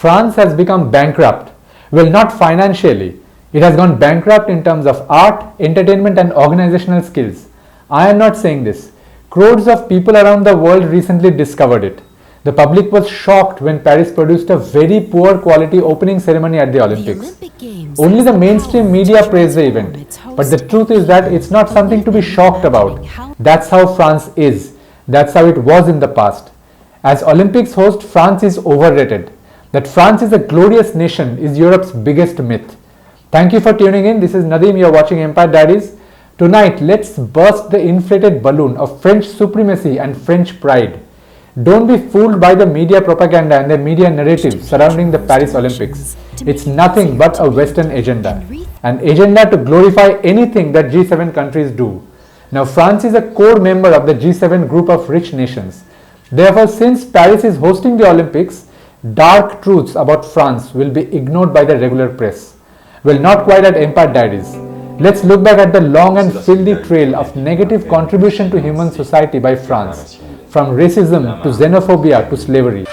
France has become bankrupt. Well, not financially. It has gone bankrupt in terms of art, entertainment and organizational skills. I am not saying this. Crores of people around the world recently discovered it. The public was shocked when Paris produced a very poor quality opening ceremony at the Olympics. Only the mainstream media praised the event. But the truth is that it's not something to be shocked about. That's how France is. That's how it was in the past. As Olympics host, France is overrated. That France is a glorious nation is Europe's biggest myth. Thank you for tuning in. This is Nadim. You're watching Empire Diaries. Tonight, let's burst the inflated balloon of French supremacy and French pride. Don't be fooled by the media propaganda and the media narrative surrounding the Paris Olympics. It's nothing but a Western agenda. An agenda to glorify anything that G7 countries do. Now, France is a core member of the G7 group of rich nations. Therefore, since Paris is hosting the Olympics, dark truths about France will be ignored by the regular press. Well, not quite at Empire Diaries. Let's look back at the long and filthy trail of negative contribution to human society by France, from racism to xenophobia to slavery.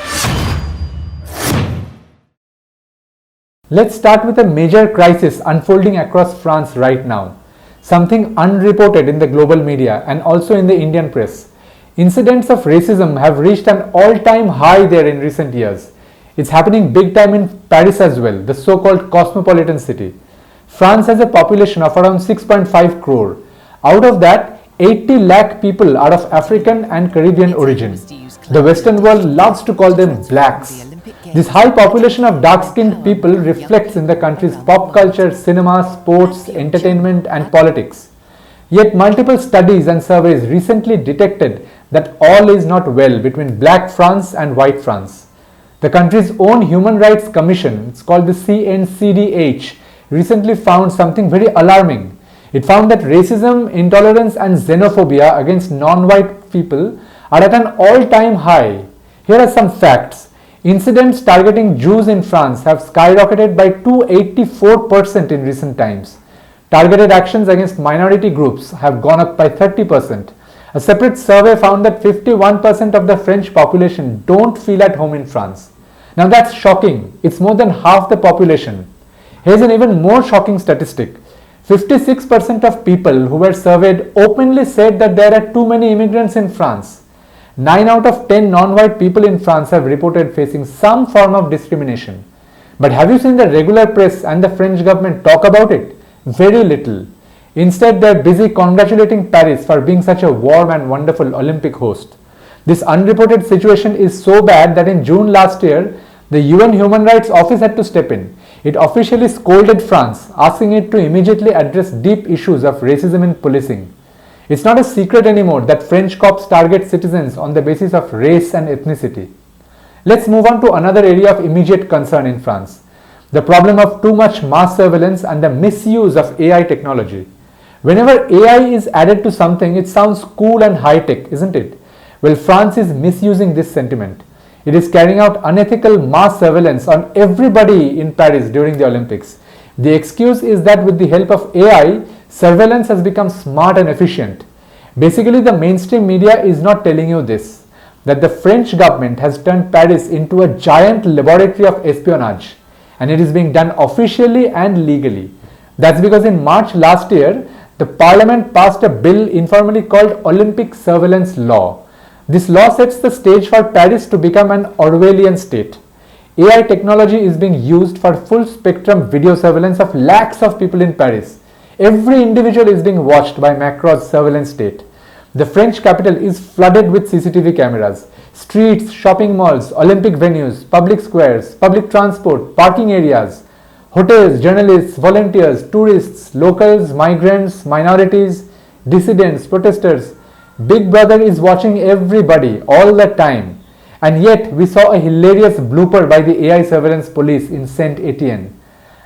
Let's start with a major crisis unfolding across France right now, something unreported in the global media and also in the Indian press. Incidents of racism have reached an all-time high there in recent years. It's happening big time in Paris as well, the so-called cosmopolitan city. France has a population of around 6.5 crore. Out of that, 80 lakh people are of African and Caribbean origin. The Western world loves to call them blacks. This high population of dark-skinned people reflects in the country's pop culture, cinema, sports, entertainment and politics. Yet multiple studies and surveys recently detected that all is not well between black France and white France. The country's own Human Rights Commission, it's called the CNCDH, recently found something very alarming. It found that racism, intolerance and xenophobia against non-white people are at an all-time high. Here are some facts. Incidents targeting Jews in France have skyrocketed by 284% in recent times. Targeted actions against minority groups have gone up by 30%. A separate survey found that 51% of the French population don't feel at home in France. Now that's shocking. It's more than half the population. Here's an even more shocking statistic. 56% of people who were surveyed openly said that there are too many immigrants in France. 9 out of 10 non-white people in France have reported facing some form of discrimination. But have you seen the regular press and the French government talk about it? Very little. Instead, they're busy congratulating Paris for being such a warm and wonderful Olympic host. This unreported situation is so bad that in June last year, the UN Human Rights Office had to step in. It officially scolded France, asking it to immediately address deep issues of racism in policing. It's not a secret anymore that French cops target citizens on the basis of race and ethnicity. Let's move on to another area of immediate concern in France. The problem of too much mass surveillance and the misuse of AI technology. Whenever AI is added to something, it sounds cool and high-tech, isn't it? Well, France is misusing this sentiment. It is carrying out unethical mass surveillance on everybody in Paris during the Olympics. The excuse is that with the help of AI, surveillance has become smart and efficient. Basically, the mainstream media is not telling you this, that the French government has turned Paris into a giant laboratory of espionage, and it is being done officially and legally. That's because in March last year, the parliament passed a bill informally called Olympic Surveillance Law. This law sets the stage for Paris to become an Orwellian state. AI technology is being used for full spectrum video surveillance of lakhs of people in Paris. Every individual is being watched by Macron's surveillance state. The French capital is flooded with CCTV cameras. Streets, shopping malls, Olympic venues, public squares, public transport, parking areas, hotels, journalists, volunteers, tourists, locals, migrants, minorities, dissidents, protesters. Big Brother is watching everybody all the time. And yet we saw a hilarious blooper by the AI surveillance police in Saint Etienne.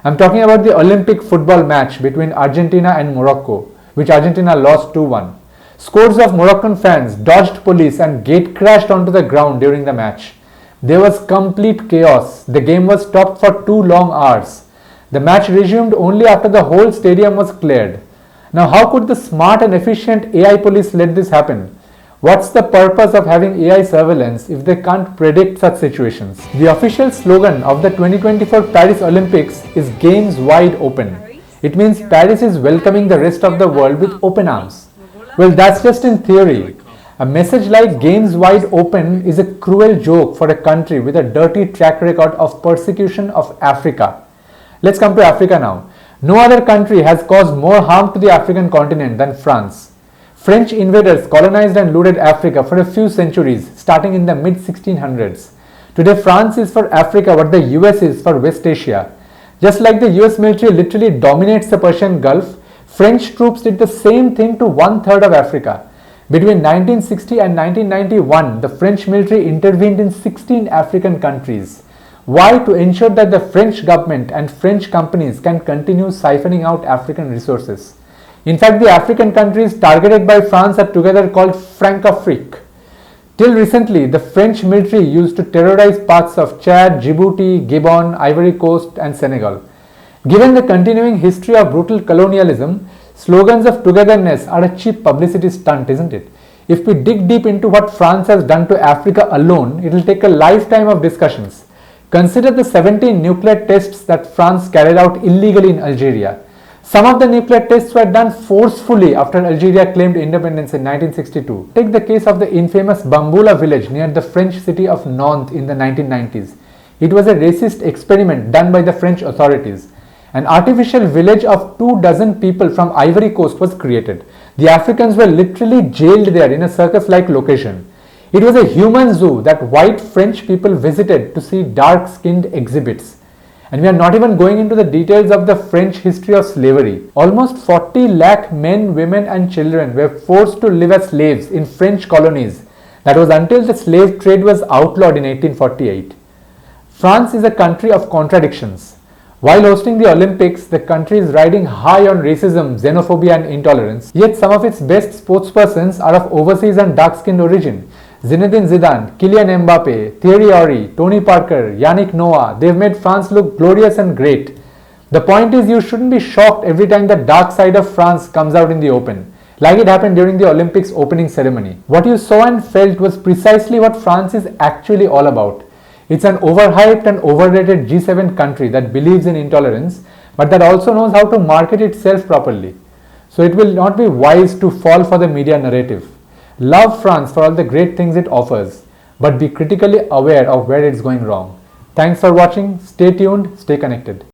I'm talking about the Olympic football match between Argentina and Morocco, which Argentina lost 2-1. Scores of Moroccan fans dodged police and gate crashed onto the ground during the match. There was complete chaos. The game was stopped for 2 long hours. The match resumed only after the whole stadium was cleared. Now, how could the smart and efficient AI police let this happen? What's the purpose of having AI surveillance if they can't predict such situations? The official slogan of the 2024 Paris Olympics is Games Wide Open. It means Paris is welcoming the rest of the world with open arms. Well, that's just in theory. A message like Games Wide Open is a cruel joke for a country with a dirty track record of persecution of Africa. Let's come to Africa now. No other country has caused more harm to the African continent than France. French invaders colonized and looted Africa for a few centuries, starting in the mid-1600s. Today, France is for Africa what the US is for West Asia. Just like the US military literally dominates the Persian Gulf, French troops did the same thing to one-third of Africa. Between 1960 and 1991, the French military intervened in 16 African countries. Why? To ensure that the French government and French companies can continue siphoning out African resources. In fact, the African countries targeted by France are together called Francafrique. Till recently, the French military used to terrorize parts of Chad, Djibouti, Gabon, Ivory Coast and Senegal. Given the continuing history of brutal colonialism, slogans of togetherness are a cheap publicity stunt, isn't it? If we dig deep into what France has done to Africa alone, it will take a lifetime of discussions. Consider the 17 nuclear tests that France carried out illegally in Algeria. Some of the nuclear tests were done forcefully after Algeria claimed independence in 1962. Take the case of the infamous Bamboula village near the French city of Nantes in the 1990s. It was a racist experiment done by the French authorities. An artificial village of 24 people from Ivory Coast was created. The Africans were literally jailed there in a circus-like location. It was a human zoo that white French people visited to see dark-skinned exhibits. And we are not even going into the details of the French history of slavery. Almost 40 lakh men, women and children were forced to live as slaves in French colonies. That was until the slave trade was outlawed in 1848. France is a country of contradictions. While hosting the Olympics, the country is riding high on racism, xenophobia and intolerance. Yet some of its best sportspersons are of overseas and dark-skinned origin. Zinedine Zidane, Kylian Mbappe, Thierry Henry, Tony Parker, Yannick Noah, they've made France look glorious and great. The point is, you shouldn't be shocked every time the dark side of France comes out in the open, like it happened during the Olympics opening ceremony. What you saw and felt was precisely what France is actually all about. It's an overhyped and overrated G7 country that believes in intolerance, but that also knows how to market itself properly. So it will not be wise to fall for the media narrative. Love France for all the great things it offers, but be critically aware of where it's going wrong. Thanks for watching. Stay tuned, stay connected.